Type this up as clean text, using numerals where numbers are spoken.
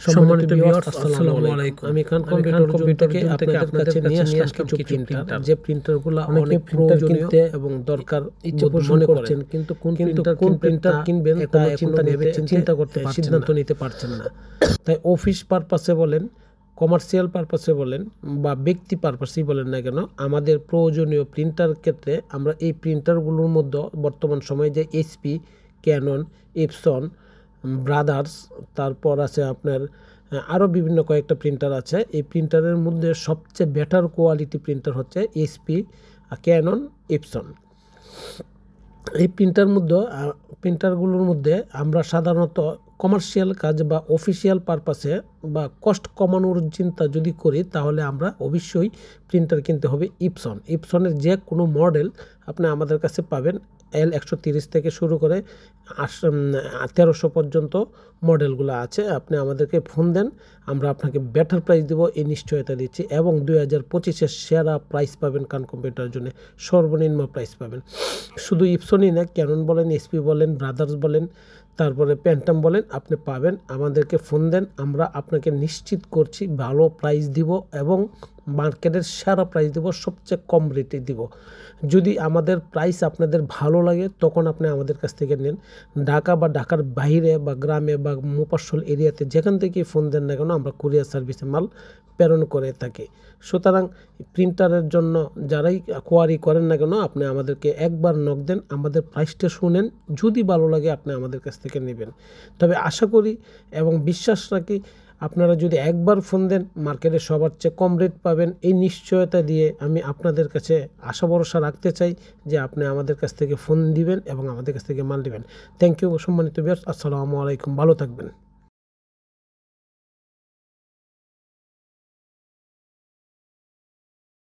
সম্মানিত ভিউয়ার্স, আসসালামু আলাইকুম। আমি খান কম্পিউটার থেকে আপনাদের কাছে নিয়ে আসলাম কিছু প্রিন্টার, যে প্রিন্টারগুলো অনেক প্রয়োজনীয় এবং দরকার মনে করছেন, কিন্তু কোন প্রিন্টার কিনবেন তা এখন চিন্তা করতে সিদ্ধান্ত নিতে পারছেন না। তাই অফিস পারপাসে বলেন, কমার্শিয়াল পারপাসে বলেন বা ব্যক্তি পারপাসেই বলেন না কেন, আমাদের প্রয়োজনীয় প্রিন্টার ক্ষেত্রে আমরা এই প্রিন্টারগুলোর মধ্যে বর্তমান সময়ে যে এইচপি, ক্যানন, এপসন, ব্রাদার্স, তারপর আছে আপনার আরও বিভিন্ন কয়েকটা প্রিন্টার আছে। এই প্রিন্টারের মধ্যে সবচেয়ে বেটার কোয়ালিটি প্রিন্টার হচ্ছে এইচপি, ক্যানন, এপসন। এই প্রিন্টারগুলোর মধ্যে আমরা সাধারণত কমার্শিয়াল কাজ বা অফিসিয়াল পারপাসে বা কস্ট কমানোর চিন্তা যদি করি, তাহলে আমরা অবশ্যই প্রিন্টার কিনতে হবে ইপসনের যে কোনো মডেল আপনি আমাদের কাছে পাবেন। L130 থেকে শুরু করে 1300 পর্যন্ত মডেলগুলো আছে। আপনি আমাদেরকে ফোন দেন, আমরা আপনাকে বেটার প্রাইস দেবো, এই নিশ্চয়তা দিচ্ছি। এবং 2025-এর সেরা প্রাইস পাবেন কান কম্পিউটারের জন্য, সর্বনিম্ন প্রাইস পাবেন। শুধু ইপসনই না, ক্যানন বলেন, এইচপি বলেন, ব্রাদার্স বলেন, তারপরে প্যান্টাম বলেন, আপনি পাবেন। আমাদেরকে ফোন দেন, আমরা আপনাকে নিশ্চিত করছি ভালো প্রাইস দিব এবং মার্কেটের সেরা প্রাইস দিব, সবচেয়ে কম রেটে দিব। যদি আমাদের প্রাইস আপনাদের ভালো লাগে, তখন আপনি আমাদের কাছ থেকে নেন। ঢাকা বা ঢাকার বাইরে বা গ্রামে বা মোপাসল এরিয়াতে যেখান থেকে ফোন দেন না কেন, আমরা কুরিয়ার সার্ভিসে মাল প্রেরণ করে থাকি। সুতরাং প্রিন্টারের জন্য যারাই কোয়ারি করেন না কেন, আপনি আমাদেরকে একবার নক দেন, আমাদের প্রাইসটা শুনেন, যদি ভালো লাগে আপনি আমাদের কাছ থেকে নেবেন। তবে আশা করি এবং বিশ্বাস রাখি, আপনারা যদি একবার ফোন দেন, মার্কেটে সবার চেয়ে কম রেট পাবেন। এই নিশ্চয়তা দিয়ে আমি আপনাদের কাছে আশা ভরসা রাখতে চাই যে আপনি আমাদের কাছ থেকে ফোন দিবেন এবং আমাদের কাছ থেকে মাল নেবেন। থ্যাংক ইউ সম্মানিত ভিউয়ার্স, আসসালামু আলাইকুম, ভালো থাকবেন।